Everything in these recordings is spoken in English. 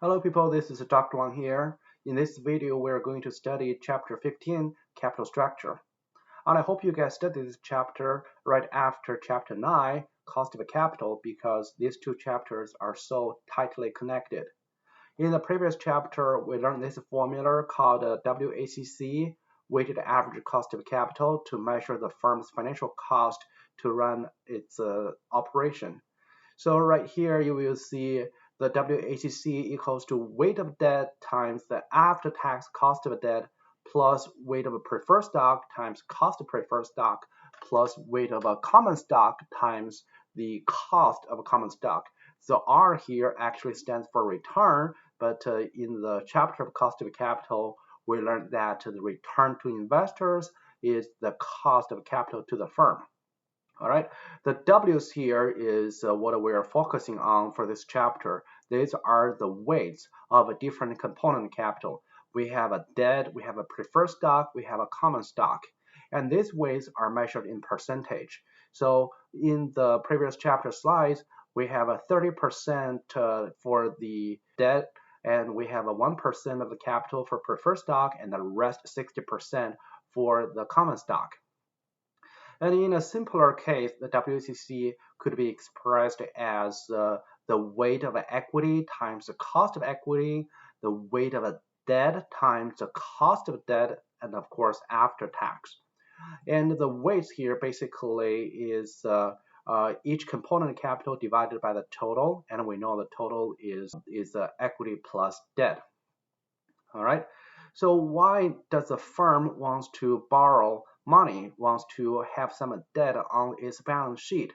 Hello people, this is Dr. Wang here. In this video, we're going to study Chapter 15, Capital Structure. And I hope you guys study this chapter right after Chapter 9, Cost of Capital, because these two chapters are so tightly connected. In the previous chapter, we learned this formula called WACC, Weighted Average Cost of Capital, to measure the firm's financial cost to run its operation. So right here, you will see the WACC equals to weight of debt times the after-tax cost of debt plus weight of a preferred stock times cost of preferred stock plus weight of a common stock times the cost of a common stock. So R here actually stands for return, but in the chapter of cost of capital, we learned that the return to investors is the cost of capital to the firm. All right, the W's here is what we are focusing on for this chapter. These are the weights of a different component capital. We have a debt, we have a preferred stock, we have a common stock. And these weights are measured in percentage. So in the previous chapter slides, we have a 30% for the debt, and we have a 1% of the capital for preferred stock, and the rest 60% for the common stock. And in a simpler case, the WACC could be expressed as the weight of equity times the cost of equity, the weight of a debt times the cost of debt, and of course after tax. And the weights here basically is each component capital divided by the total, and we know the total is equity plus debt. All right. So why does the firm wants to borrow money, wants to have some debt on its balance sheet?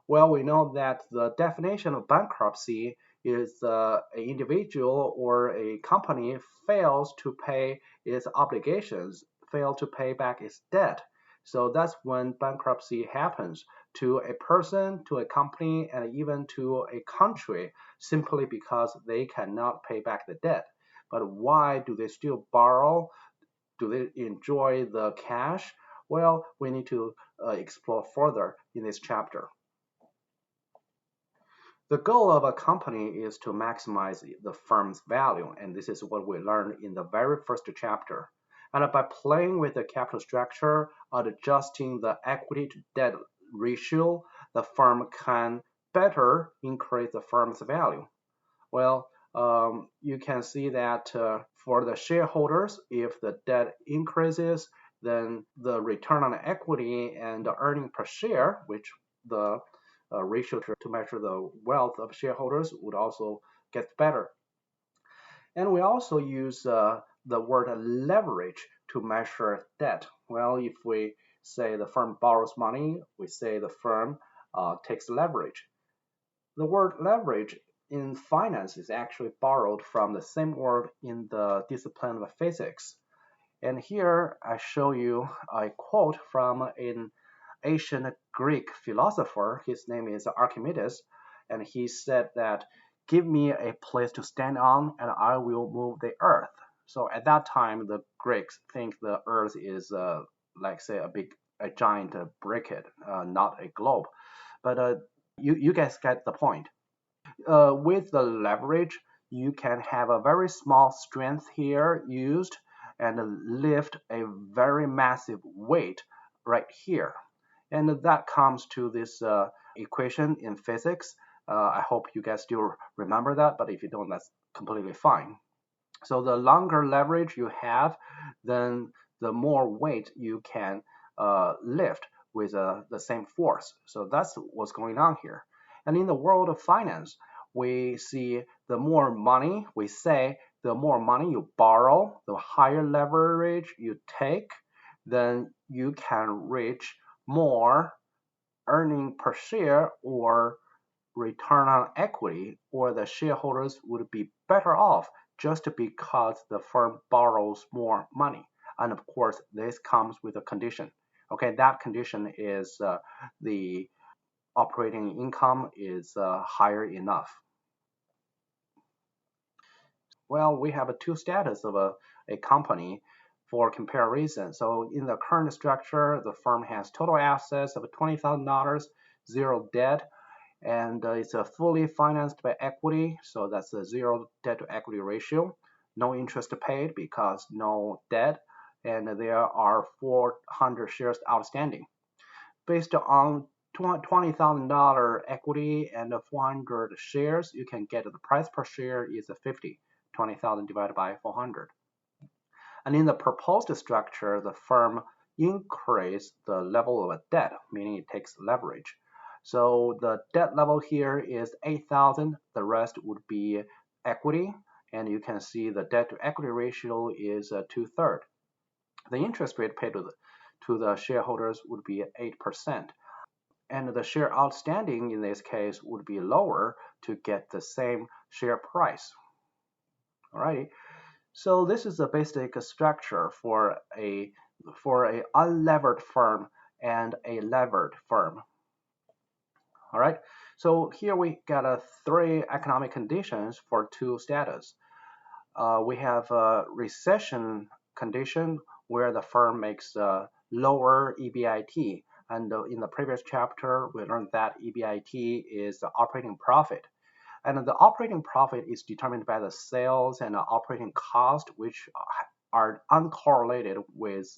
Well, we know that the definition of bankruptcy is an individual or a company fails to pay its obligations, fail to pay back its debt. So that's when bankruptcy happens to a person, to a company, and even to a country, simply because they cannot pay back the debt. But why do they still borrow? Do they enjoy the cash? Well, we need to explore further in this chapter. The goal of a company is to maximize the firm's value, and this is what we learned in the very first chapter. And by playing with the capital structure, adjusting the equity to debt ratio, the firm can better increase the firm's value. Well, you can see that for the shareholders, if the debt increases, then the return on equity and the earning per share, which the ratio to measure the wealth of shareholders, would also get better. And we also use the word leverage to measure debt. Well, if we say the firm borrows money, we say the firm takes leverage. The word leverage in finance is actually borrowed from the same word in the discipline of physics. And here I show you a quote from an ancient Greek philosopher. His name is Archimedes, and he said that, "Give me a place to stand on, and I will move the earth." So at that time, the Greeks think the earth is like, say, a giant briquette, not a globe. But you guys get the point. With the leverage, you can have a very small strength here used and lift a very massive weight right here. And that comes to this equation in physics. I hope you guys still remember that, but if you don't, that's completely fine. So the longer leverage you have, then the more weight you can lift with the same force. So that's what's going on here. And in the world of finance, we see the more money, we say the more money you borrow, the higher leverage you take, then you can reach more earning per share or return on equity, or the shareholders would be better off just because the firm borrows more money. And of course, this comes with a condition. Okay, that condition is the operating income is higher enough. Well, we have two status of a company for comparison. So in the current structure, the firm has total assets of $20,000, zero debt, and it's fully financed by equity, so that's a zero debt to equity ratio. No interest paid because no debt, and there are 400 shares outstanding. Based on $20,000 equity and 400 shares, you can get the price per share is 50. 20,000 divided by 400. And in the proposed structure, the firm increase the level of debt, meaning it takes leverage. So the debt level here is 8,000. The rest would be equity, and you can see the debt to equity ratio is 2/3. The interest rate paid to the shareholders would be 8%, and the share outstanding in this case would be lower to get the same share price. Alrighty. So this is the basic structure for a unlevered firm and a levered firm. All right. So here we got three economic conditions for two status. We have a recession condition where the firm makes lower EBIT, and in the previous chapter we learned that EBIT is the operating profit. And the operating profit is determined by the sales and the operating cost, which are uncorrelated with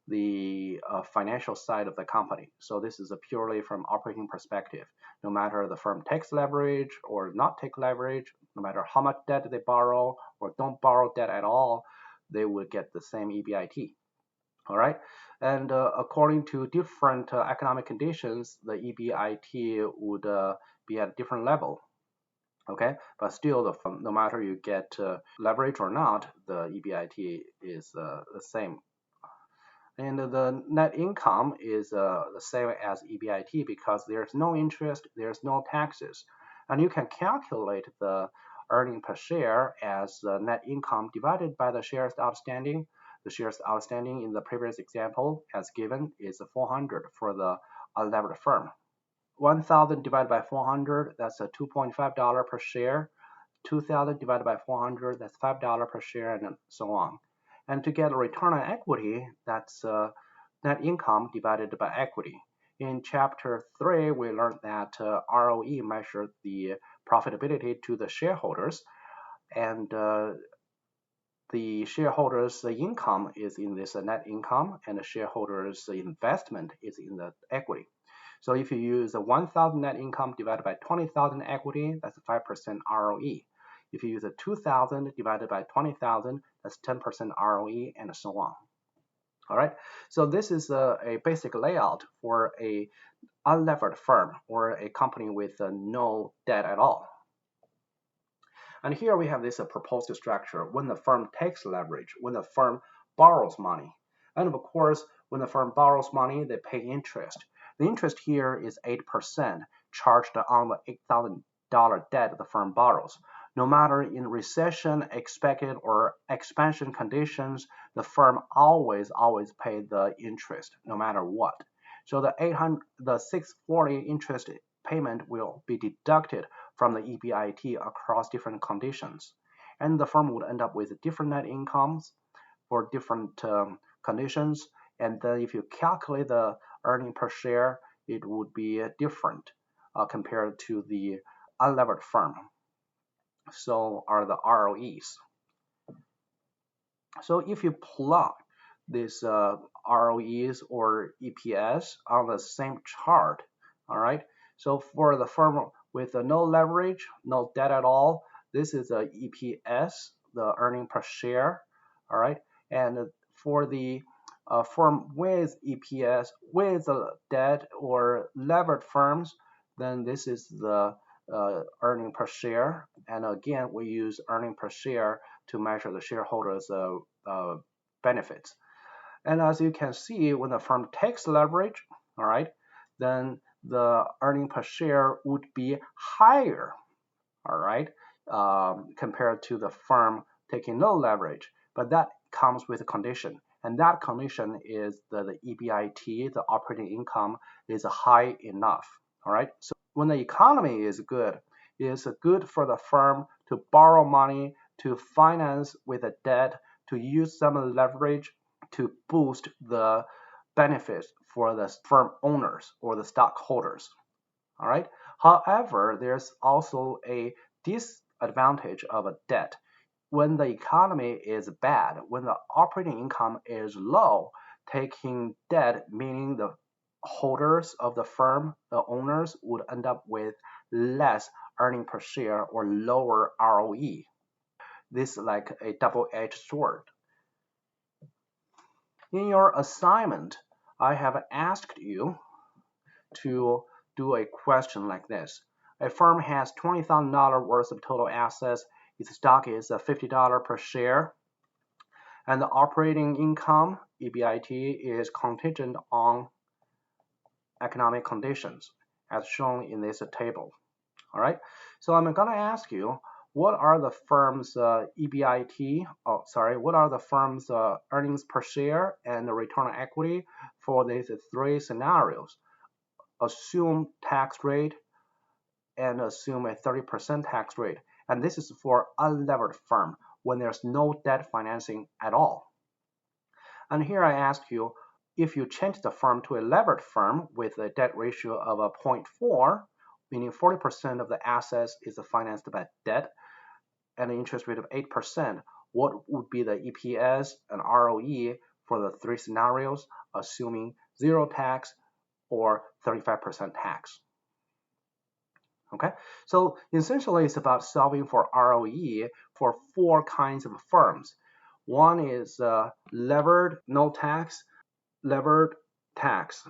the financial side of the company. So this is purely from operating perspective. No matter the firm takes leverage or not take leverage, no matter how much debt they borrow or don't borrow debt at all, they would get the same EBIT. All right. And according to different economic conditions, the EBIT would be at a different level. Okay, but still, no matter you get leverage or not, the EBIT is the same. And the net income is the same as EBIT because there's no interest, there's no taxes. And you can calculate the earning per share as the net income divided by the shares outstanding. The shares outstanding in the previous example, as given, is 400 for the unlevered firm. 1,000 divided by 400, that's a $2.5 per share. 2,000 divided by 400, that's $5 per share, and so on. And to get a return on equity, that's net income divided by equity. In chapter 3, we learned that ROE measured the profitability to the shareholders, and the shareholders' income is in this net income, and the shareholders' investment is in the equity. So if you use 1,000 net income divided by 20,000 equity, that's 5% ROE. If you use 2,000 divided by 20,000, that's 10% ROE, and so on. All right. So this is a basic layout for a unlevered firm or a company with no debt at all. And here we have this proposed structure when the firm takes leverage, when the firm borrows money. And of course, when the firm borrows money, they pay interest. The interest here is 8% charged on the $8,000 debt the firm borrows. No matter in recession, expected, or expansion conditions, the firm always pay the interest, no matter what. So the 640 interest payment will be deducted from the EBIT across different conditions. And the firm would end up with different net incomes for different conditions. And then if you calculate the earning per share, it would be different compared to the unlevered firm. So are the ROEs. So if you plot these ROEs or EPS on the same chart, all right. So for the firm with no leverage, no debt at all, this is a EPS, the earning per share, all right. And for the firm with EPS, with debt or levered firms, then this is the earning per share. And again, we use earning per share to measure the shareholders' benefits. And as you can see, when the firm takes leverage, all right, then the earning per share would be higher, all right, compared to the firm taking no leverage. But that comes with a condition. And that condition is that the EBIT, the operating income, is high enough. All right. So when the economy is good, it's good for the firm to borrow money, to finance with a debt, to use some leverage to boost the benefits for the firm owners or the stockholders. All right. However, there's also a disadvantage of a debt. When the economy is bad, when the operating income is low, taking debt, meaning the holders of the firm, the owners, would end up with less earning per share or lower ROE. This is like a double-edged sword. In your assignment, I have asked you to do a question like this. A firm has $20,000 worth of total assets. Its stock is $50 per share. And the operating income, EBIT, is contingent on economic conditions, as shown in this table. All right. So I'm going to ask you, what are the firm's EBIT? What are the firm's earnings per share and the return on equity for these three scenarios? Assume tax rate and assume a 30% tax rate. And this is for unlevered firm when there's no debt financing at all. And here I ask you, if you change the firm to a levered firm with a debt ratio of 0.4, meaning 40% of the assets is financed by debt, and an interest rate of 8%, what would be the EPS and ROE for the three scenarios, assuming zero tax or 35% tax? Okay, so essentially it's about solving for ROE for four kinds of firms. One is levered, no tax, levered, tax,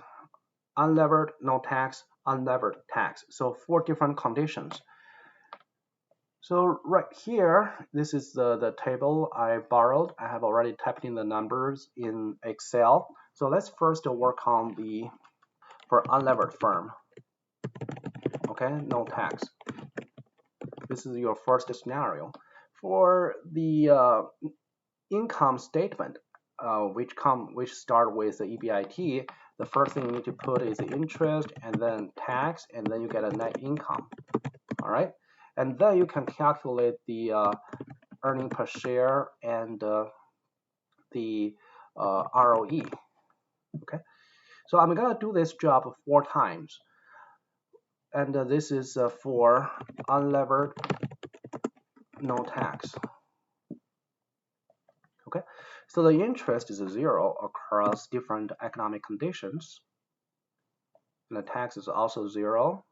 unlevered, no tax, unlevered, tax. So four different conditions. So right here, this is the table I borrowed. I have already typed in the numbers in Excel. So let's first work on for unlevered firm. Okay, no tax. This is your first scenario. For the income statement, which start with the EBIT, the first thing you need to put is the interest and then tax, and then you get a net income. All right, and then you can calculate the earning per share and the ROE. Okay, so I'm gonna do this job 4 times, and this is for unlevered, no tax. Okay, so the interest is 0 across different economic conditions, and the tax is also 0.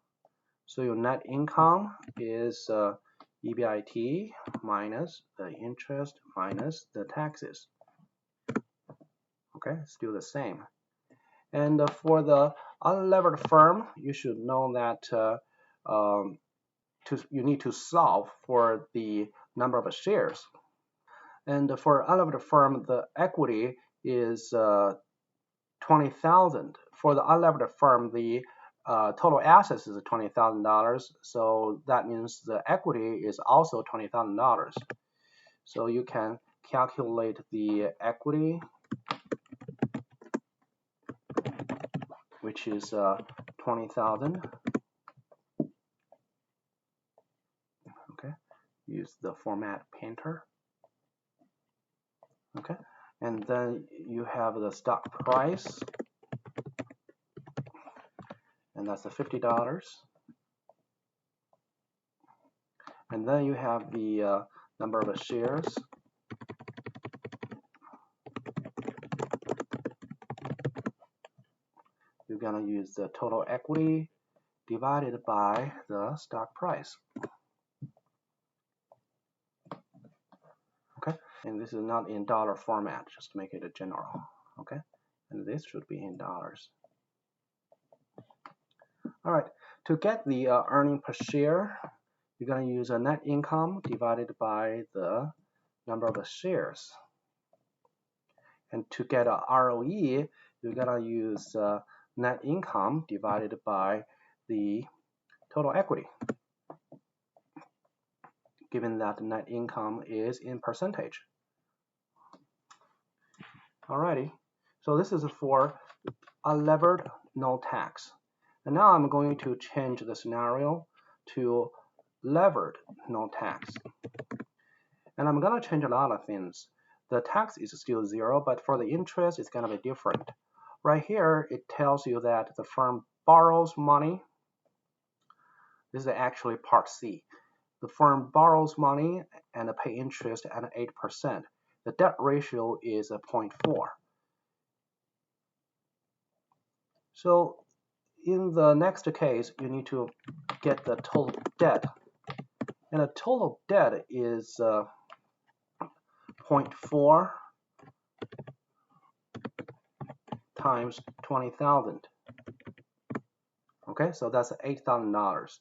So your net income is EBIT minus the interest minus the taxes. Okay, still the same. And for the unlevered firm, you should know that you need to solve for the number of shares. And for unlevered firm, the equity is 20,000. For the unlevered firm, the total assets is $20,000. So that means the equity is also $20,000. So you can calculate the equity, which is 20,000. Okay, use the format painter. Okay, and then you have the stock price, and that's the $50. And then you have the number of shares. You're gonna use the total equity divided by the stock price. Okay, and this is not in dollar format, just to make it a general. Okay, and this should be in dollars. All right, to get the earning per share, you're going to use a net income divided by the number of shares. And to get a ROE, you're going to use net income divided by the total equity, given that net income is in percentage. Alrighty, so this is for unlevered, no tax. And now I'm going to change the scenario to levered, no tax. And I'm going to change a lot of things. The tax is still 0, but for the interest, it's going to be different. Right here, it tells you that the firm borrows money This is actually part C. The firm borrows money and pay interest at 8%. The debt ratio is 0.4. So in the next case, you need to get the total debt. And the total debt is 0.4 times 20,000. Okay, so that's $8,000.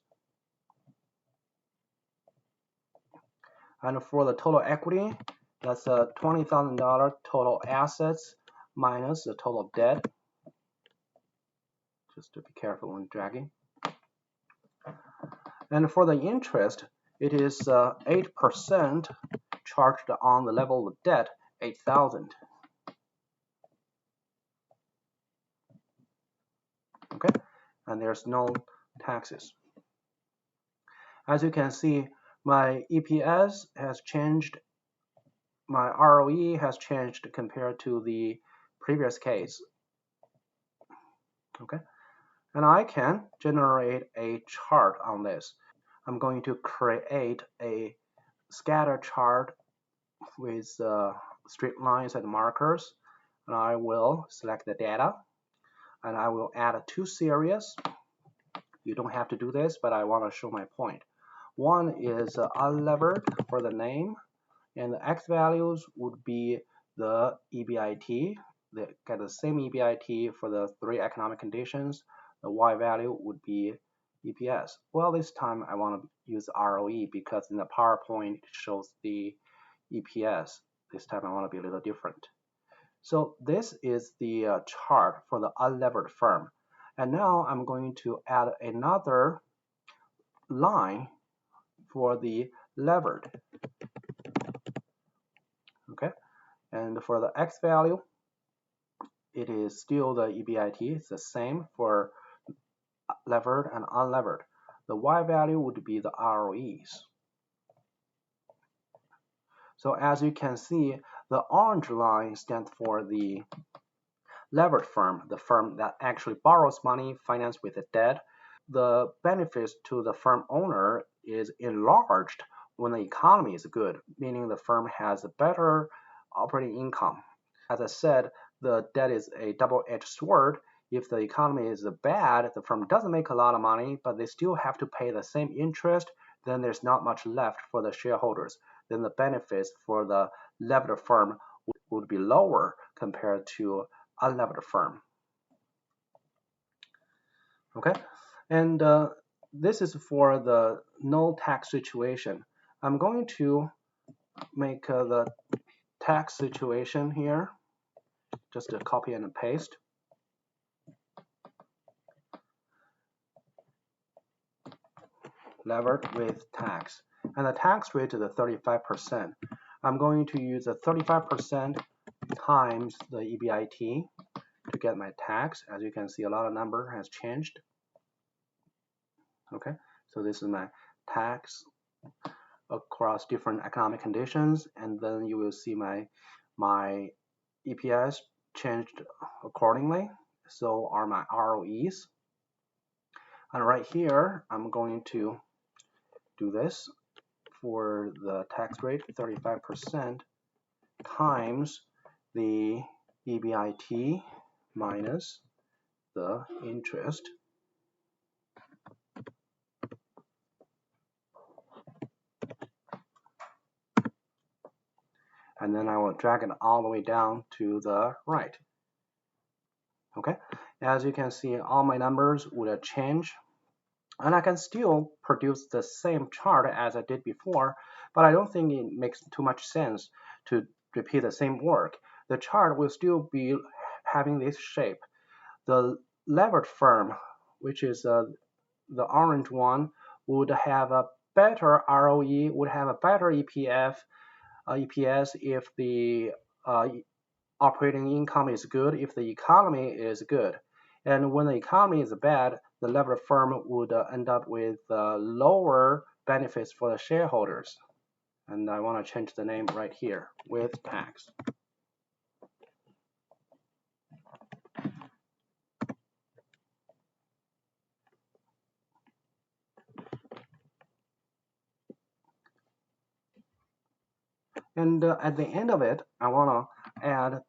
And for the total equity, that's $20,000 total assets minus the total debt. Just to be careful when dragging. And for the interest, it is 8% charged on the level of debt, 8,000. Okay, and there's no taxes. As you can see, my EPS has changed, my ROE has changed compared to the previous case. Okay, and I can generate a chart on this. I'm going to create a scatter chart with straight lines and markers, and I will select the data, and I will add 2 series. You don't have to do this, but I want to show my point. One is unlevered for the name, and the X values would be the EBIT. They get the same EBIT for the 3 economic conditions. The Y value would be EPS. Well, this time I want to use ROE because in the PowerPoint it shows the EPS. This time I want to be a little different. So this is the chart for the unlevered firm. And now I'm going to add another line for the levered. Okay, and for the X value, it is still the EBIT. It's the same for levered and unlevered. The Y value would be the ROEs. So as you can see, the orange line stands for the levered firm, the firm that actually borrows money financed with the debt. The benefits to the firm owner is enlarged when the economy is good, meaning the firm has a better operating income. As I said, the debt is a double-edged sword. If the economy is bad, the firm doesn't make a lot of money, but they still have to pay the same interest, then there's not much left for the shareholders. Then the benefits for the levered firm would be lower compared to unlevered firm. Okay, and this is for the no tax situation. I'm going to make the tax situation here, just a copy and a paste. Levered with tax, and the tax rate is 35%. I'm going to use 35% times the EBIT to get my tax. As you can see, a lot of number has changed. Okay, so this is my tax across different economic conditions, and then you will see my EPS changed accordingly. So are my ROEs. And right here, I'm going to do this for the tax rate, 35% times the EBIT minus the interest. And then I will drag it all the way down to the right. Okay, as you can see, all my numbers would change, and I can still produce the same chart as I did before, but I don't think it makes too much sense to repeat the same work. The chart will still be having this shape. The levered firm, which is the orange one, would have a better ROE, would have a better EPS if the operating income is good, if the economy is good. And when the economy is bad, the levered firm would end up with lower benefits for the shareholders. And I want to change the name right here with tax. And at the end of it, I want to add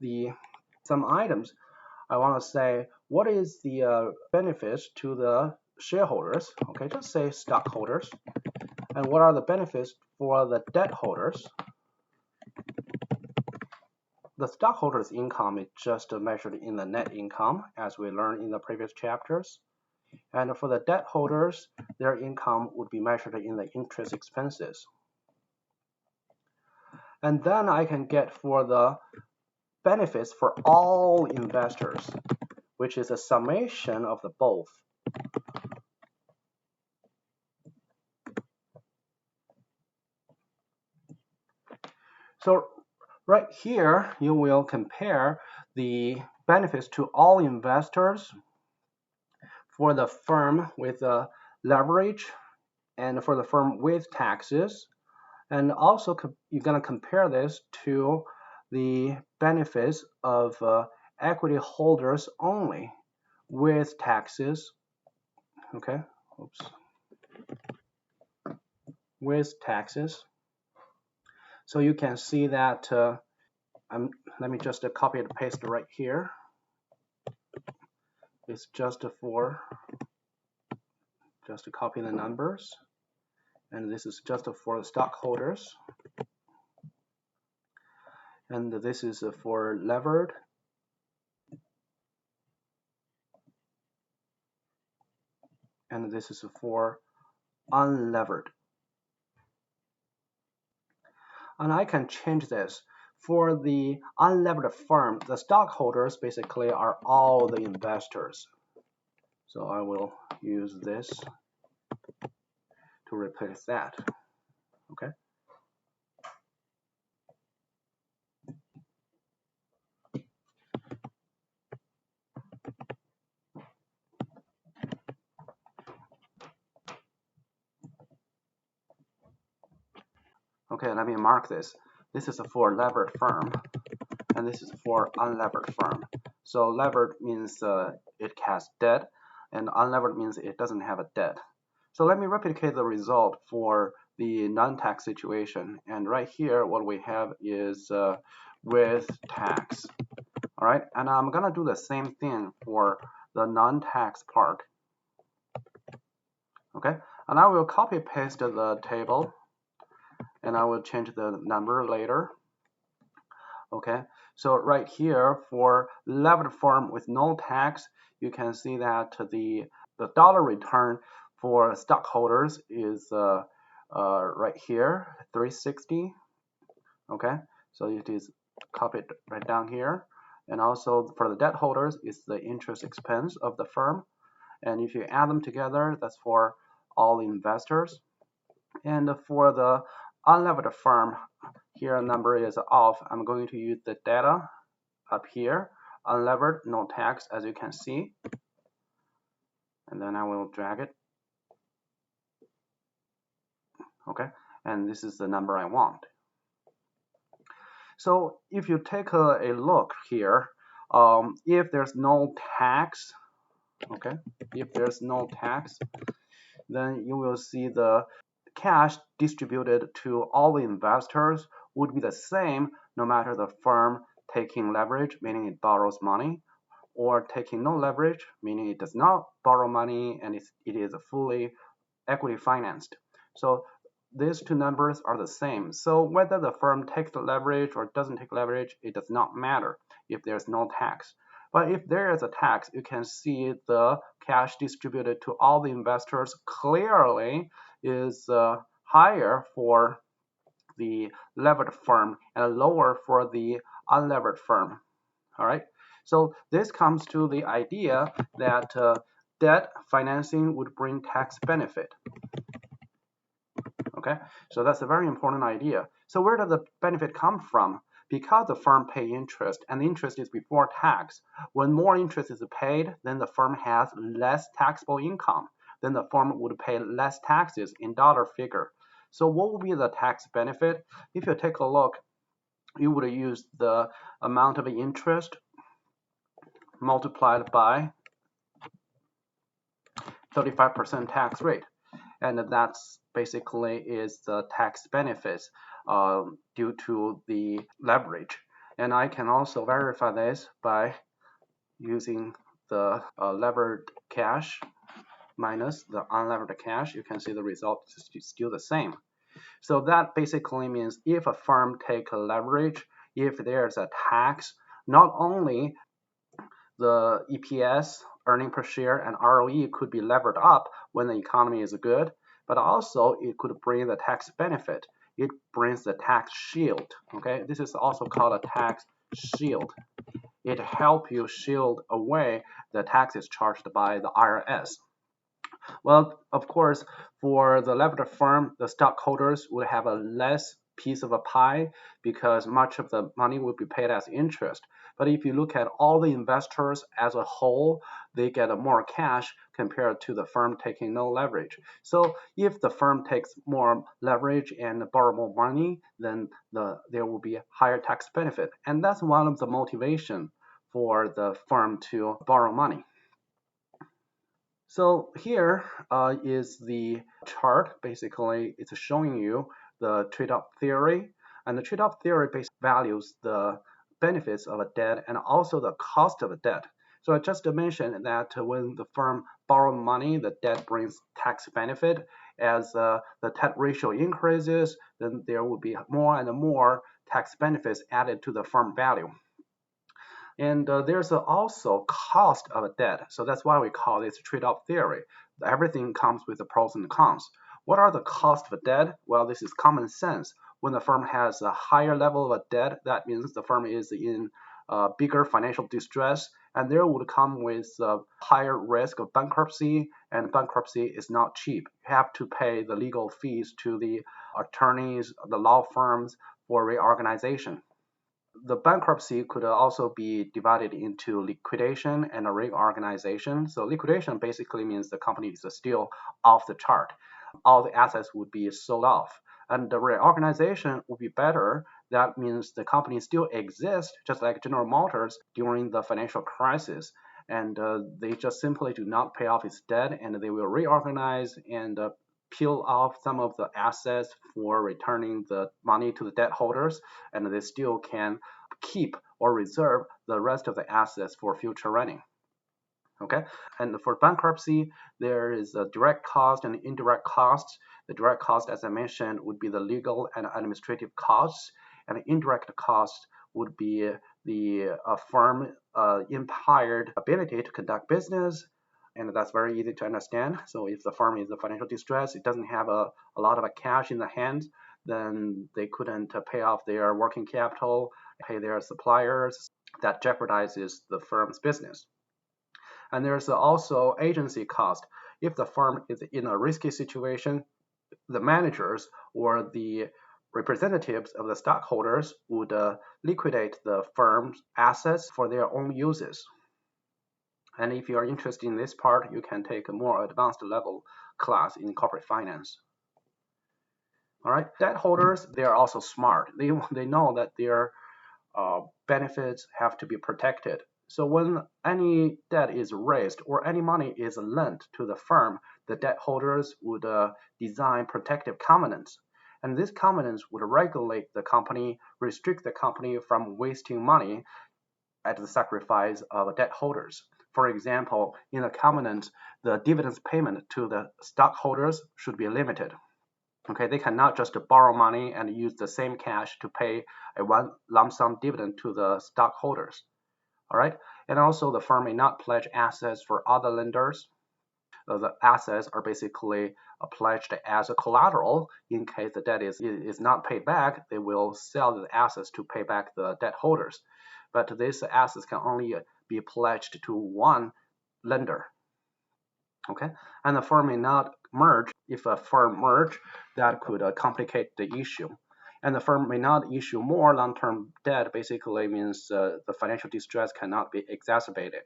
some items. I want to say what is the benefits to the shareholders. Okay, just say stockholders. And what are the benefits for the debt holders? The stockholders' income is just measured in the net income, as we learned in the previous chapters. And for the debt holders, their income would be measured in the interest expenses. And then I can get for the benefits for all investors, which is a summation of the both. So right here, you will compare the benefits to all investors for the firm with leverage and for the firm with taxes. And also, you're going to compare this to the benefits of equity holders only with taxes. Okay, oops. With taxes. So you can see that, let me just copy and paste right here. It's just to copy the numbers. And this is just for the stockholders. And this is for levered. And this is for unlevered. And I can change this. For the unlevered firm, the stockholders basically are all the investors. So I will use this to replace that. Okay. Okay, let me mark this. This is for levered firm, and this is for unlevered firm. So levered means it has debt, and unlevered means it doesn't have a debt. So let me replicate the result for the non-tax situation. And right here, what we have is with tax. All right, and I'm gonna do the same thing for the non-tax part. Okay, and I will copy paste the table, and I will change the number later. Okay, so right here for levered firm with no tax, you can see that the dollar return for stockholders is right here, 360. Okay, so it is copied right down here. And also for the debt holders, it's the interest expense of the firm. And if you add them together, that's for all investors. And for the unlevered firm, here a number is off. I'm going to use the data up here, unlevered, no tax, as you can see. And then I will drag it. Okay, and this is the number I want. So if you take a look here, if there's no tax, okay, if there's no tax, then you will see the cash distributed to all the investors would be the same no matter the firm taking leverage, meaning it borrows money, or taking no leverage, meaning it does not borrow money and it is fully equity financed. So these two numbers are the same. So whether the firm takes the leverage or doesn't take leverage, it does not matter if there's no tax. But if there is a tax, you can see the cash distributed to all the investors clearly is higher for the levered firm and lower for the unlevered firm. All right. So this comes to the idea that debt financing would bring tax benefit. Okay, so that's a very important idea. So where does the benefit come from? Because the firm pays interest, and the interest is before tax. When more interest is paid, then the firm has less taxable income. Then the firm would pay less taxes in dollar figure. So what would be the tax benefit? If you take a look, you would use the amount of interest multiplied by 35% tax rate. And that's basically is the tax benefits. due to the leverage. And I can also verify this by using the levered cash minus the unlevered cash. You can see the result is still the same. So that basically means if a firm takes leverage, if there's a tax, not only the EPS, earning per share, and ROE could be levered up when the economy is good, but also it could bring the tax benefit. It brings the tax shield. Okay, this is also called a tax shield. It helps you shield away the taxes charged by the IRS. Well, of course, for the levered firm, the stockholders would have a less piece of a pie because much of the money would be paid as interest. But if you look at all the investors as a whole, they get more cash compared to the firm taking no leverage. So if the firm takes more leverage and borrow more money, then there will be a higher tax benefit. And that's one of the motivation for the firm to borrow money. So here is the chart. Basically, it's showing you the trade-off theory. And the trade-off theory basically values the benefits of a debt and also the cost of a debt. So I just mentioned that when the firm borrows money, the debt brings tax benefit. As the debt ratio increases, then there will be more and more tax benefits added to the firm value. And there's also cost of a debt. So that's why we call this trade-off theory. Everything comes with the pros and cons. What are the costs of a debt? Well, this is common sense. When the firm has a higher level of a debt, that means the firm is in bigger financial distress, and there would come with a higher risk of bankruptcy, and bankruptcy is not cheap. You have to pay the legal fees to the attorneys, the law firms for reorganization. The bankruptcy could also be divided into liquidation and a reorganization. So liquidation basically means the company is still off the chart. All the assets would be sold off. And the reorganization would be better. That means the company still exists, just like General Motors during the financial crisis. And they just simply do not pay off its debt, and they will reorganize and peel off some of the assets for returning the money to the debt holders, and they still can keep or reserve the rest of the assets for future running. Okay, and for bankruptcy, there is a direct cost and indirect costs. The direct cost, as I mentioned, would be the legal and administrative costs, and the indirect cost would be the firm impaired ability to conduct business. And that's very easy to understand. So if the firm is in financial distress, it doesn't have a lot of cash in the hands, then they couldn't pay off their working capital, pay their suppliers. That jeopardizes the firm's business. And there's also agency cost. If the firm is in a risky situation, the managers or the representatives of the stockholders would liquidate the firm's assets for their own uses. And if you are interested in this part, you can take a more advanced level class in corporate finance. All right, debt holders, they are also smart. They know that their benefits have to be protected. So when any debt is raised or any money is lent to the firm, the debt holders would design protective covenants. And these covenants would regulate the company, restrict the company from wasting money at the sacrifice of debt holders. For example, in the covenant, the dividends payment to the stockholders should be limited. Okay, they cannot just borrow money and use the same cash to pay a one lump sum dividend to the stockholders. All right, and also the firm may not pledge assets for other lenders. The assets are basically pledged as a collateral in case the debt is not paid back. They will sell the assets to pay back the debt holders. But these assets can only be pledged to one lender. Okay, and the firm may not merge. If a firm merge, that could complicate the issue. And the firm may not issue more long-term debt. Basically means the financial distress cannot be exacerbated.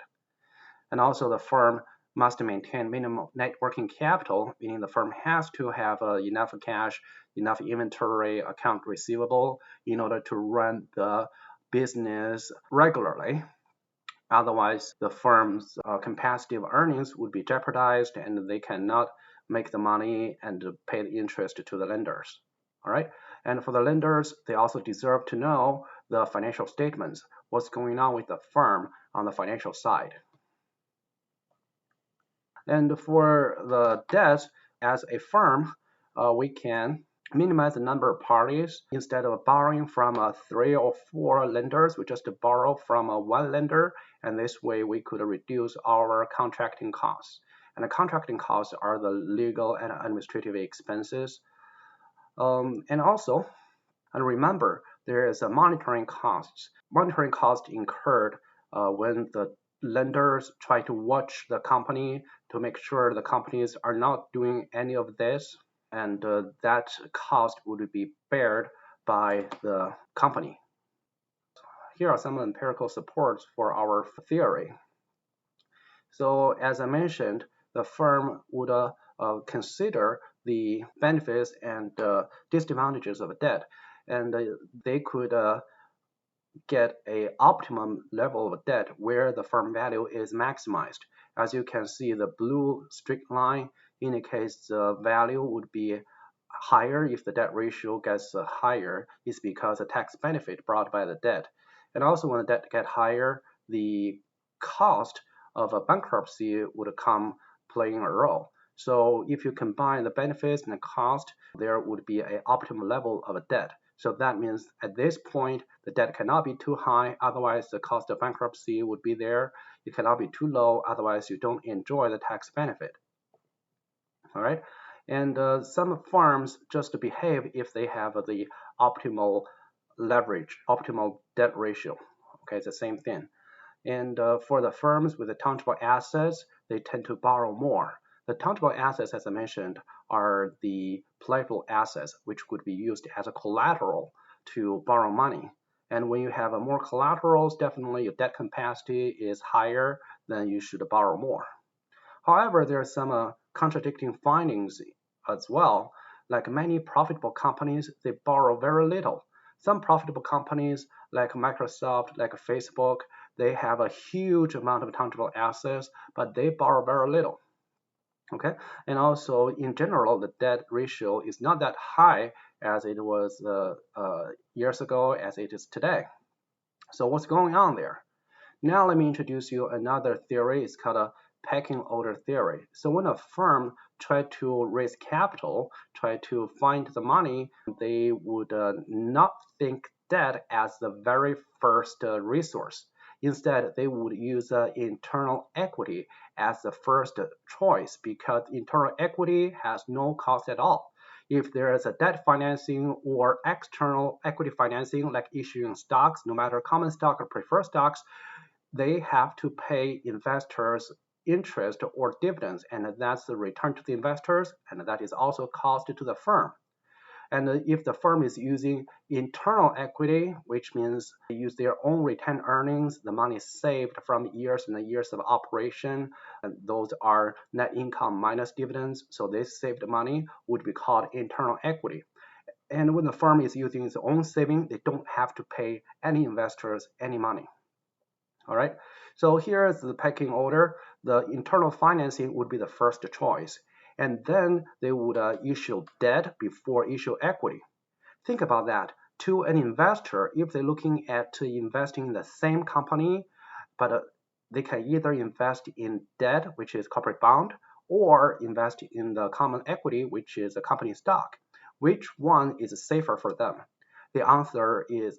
And also the firm must maintain minimum net working capital, meaning the firm has to have enough cash, enough inventory, account receivable in order to run the business regularly. Otherwise, the firm's capacity of earnings would be jeopardized, and they cannot make the money and pay the interest to the lenders. All right. And for the lenders, they also deserve to know the financial statements, what's going on with the firm on the financial side. And for the debt, as a firm, we can minimize the number of parties. Instead of borrowing from 3 or 4 lenders, we just borrow from one lender, and this way we could reduce our contracting costs. And the contracting costs are the legal and administrative expenses. And also, and remember, there is a monitoring costs. Monitoring costs incurred when the lenders try to watch the company to make sure the companies are not doing any of this, and that cost would be bared by the company. Here are some empirical supports for our theory. So as I mentioned, the firm would consider the benefits and disadvantages of debt, and they could get an optimum level of debt where the firm value is maximized. As you can see, the blue straight line indicates the value would be higher if the debt ratio gets higher. It's because the tax benefit brought by the debt. And also when the debt gets higher, the cost of a bankruptcy would come playing a role. So if you combine the benefits and the cost, there would be an optimal level of a debt. So that means at this point, the debt cannot be too high, otherwise the cost of bankruptcy would be there. It cannot be too low, otherwise you don't enjoy the tax benefit. All right, and some firms just behave if they have the optimal leverage, optimal debt ratio. Okay, it's the same thing. And for the firms with the tangible assets, they tend to borrow more. The tangible assets, as I mentioned, are the pledgeable assets, which could be used as a collateral to borrow money. And when you have more collaterals, definitely your debt capacity is higher, then you should borrow more. However, there are some contradicting findings as well. Like many profitable companies, they borrow very little. Some profitable companies like Microsoft, like Facebook, they have a huge amount of tangible assets, but they borrow very little. Okay, and also in general, the debt ratio is not that high as it was years ago, as it is today. So what's going on there? Now let me introduce you another theory. It's called a pecking order theory. So when a firm tries to raise capital, try to find the money, they would not think debt as the very first resource. Instead, they would use internal equity as the first choice because internal equity has no cost at all. If there is a debt financing or external equity financing, like issuing stocks, no matter common stock or preferred stocks, they have to pay investors interest or dividends, and that's the return to the investors, and that is also cost to the firm. And if the firm is using internal equity, which means they use their own retained earnings, the money saved from years and years of operation, and those are net income minus dividends, so this saved money would be called internal equity. And when the firm is using its own saving, they don't have to pay any investors any money. All right, so here is the pecking order. The internal financing would be the first choice, and then they would issue debt before issue equity. Think about that. To an investor, if they're looking at investing in the same company, but they can either invest in debt, which is corporate bond, or invest in the common equity, which is a company stock. Which one is safer for them? The answer is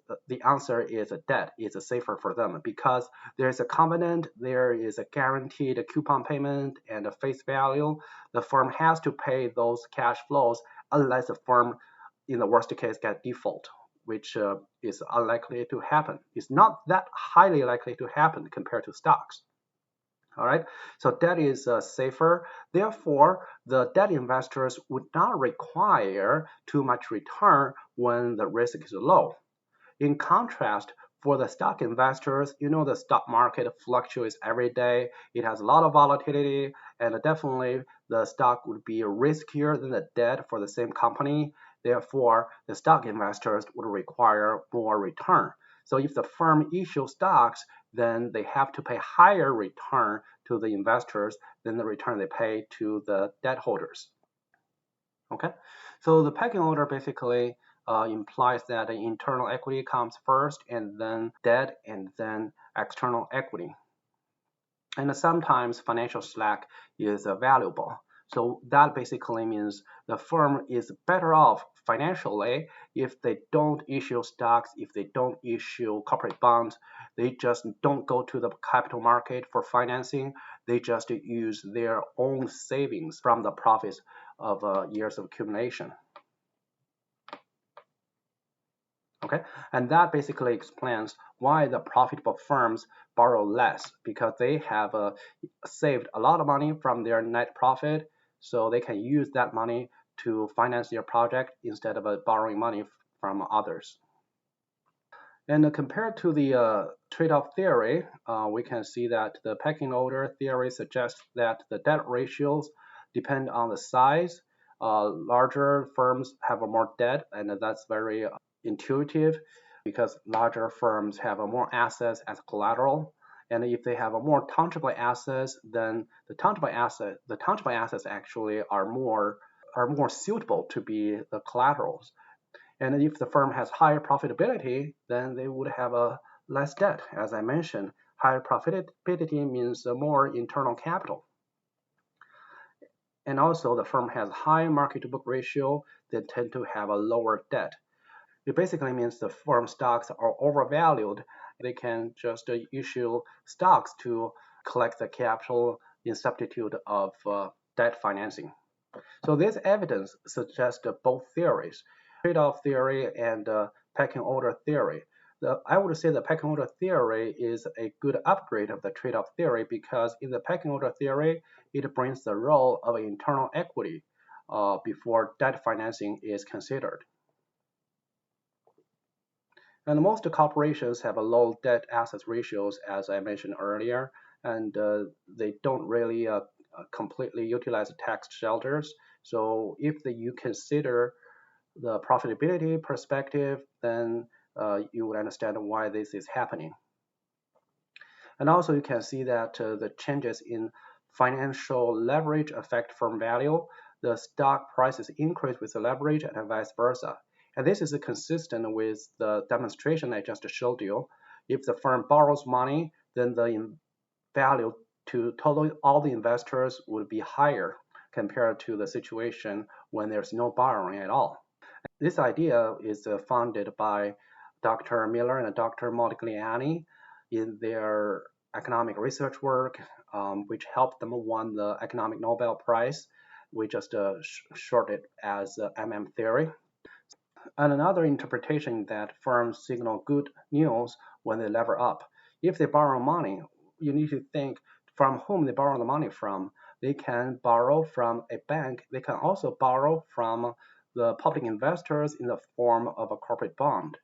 debt is safer for them because there's a covenant, there is a guaranteed coupon payment and a face value. The firm has to pay those cash flows unless the firm, in the worst case, get default, which is unlikely to happen. It's not that highly likely to happen compared to stocks. All right, so debt is safer. Therefore, the debt investors would not require too much return when the risk is low. In contrast, for the stock investors, you know the stock market fluctuates every day. It has a lot of volatility, and definitely the stock would be riskier than the debt for the same company. Therefore, the stock investors would require more return. So if the firm issues stocks, then they have to pay higher return to the investors than the return they pay to the debt holders. Okay, so the pecking order basically implies that the internal equity comes first, and then debt, and then external equity. And sometimes financial slack is valuable. So that basically means the firm is better off financially if they don't issue stocks, if they don't issue corporate bonds, they just don't go to the capital market for financing, they just use their own savings from the profits of years of accumulation. Okay, and that basically explains why the profitable firms borrow less, because they have saved a lot of money from their net profit, so they can use that money to finance their project instead of borrowing money from others. And compared to the trade-off theory, we can see that the pecking order theory suggests that the debt ratios depend on the size. Larger firms have more debt, and that's very intuitive because larger firms have more assets as collateral. And if they have more tangible assets, then the tangible assets actually are more suitable to be the collaterals. And if the firm has higher profitability, then they would have a less debt. As I mentioned, higher profitability means more internal capital. And also the firm has high market to book ratio, they tend to have a lower debt. It basically means the firm stocks are overvalued. They can just issue stocks to collect the capital in substitute of debt financing. So this evidence suggests both theories, trade-off theory and pecking order theory. I would say the pecking order theory is a good upgrade of the trade-off theory because in the pecking order theory, it brings the role of internal equity before debt financing is considered. And most corporations have a low debt assets ratios, as I mentioned earlier, and they don't really completely utilize tax shelters. So if you consider the profitability perspective, then you would understand why this is happening. And also you can see that the changes in financial leverage affect firm value. The stock prices increase with the leverage and vice versa. And this is consistent with the demonstration I just showed you. If the firm borrows money, then the value to total all the investors would be higher compared to the situation when there's no borrowing at all. This idea is founded by Dr. Miller and Dr. Modigliani in their economic research work, which helped them win the Economic Nobel Prize. We just short it as MM theory. And another interpretation that firms signal good news when they lever up. If they borrow money, you need to think from whom they borrow the money from. They can borrow from a bank. They can also borrow from the public investors in the form of a corporate bond.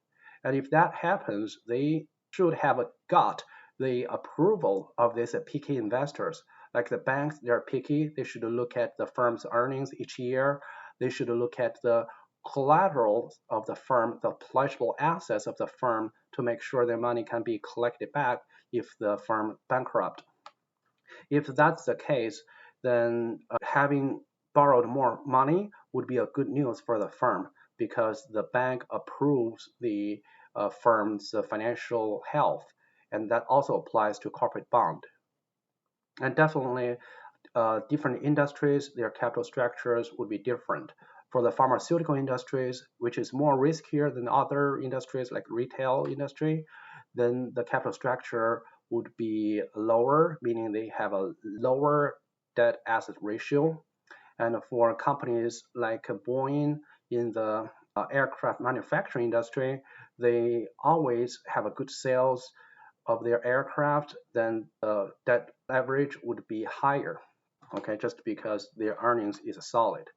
And if that happens, they should have got the approval of these picky investors. Like the banks, they're picky. They should look at the firm's earnings each year. They should look at the collateral of the firm, the pledgeable assets of the firm, to make sure their money can be collected back if the firm bankrupt. If that's the case, then having borrowed more money would be a good news for the firm because the bank approves the firm's financial health, and that also applies to corporate bond. And definitely, different industries, their capital structures would be different. For the pharmaceutical industries, which is more riskier than other industries like retail industry, then the capital structure would be lower, meaning they have a lower debt asset ratio. And for companies like Boeing in the aircraft manufacturing industry, they always have a good sales of their aircraft, then the debt leverage would be higher, okay, just because their earnings is solid.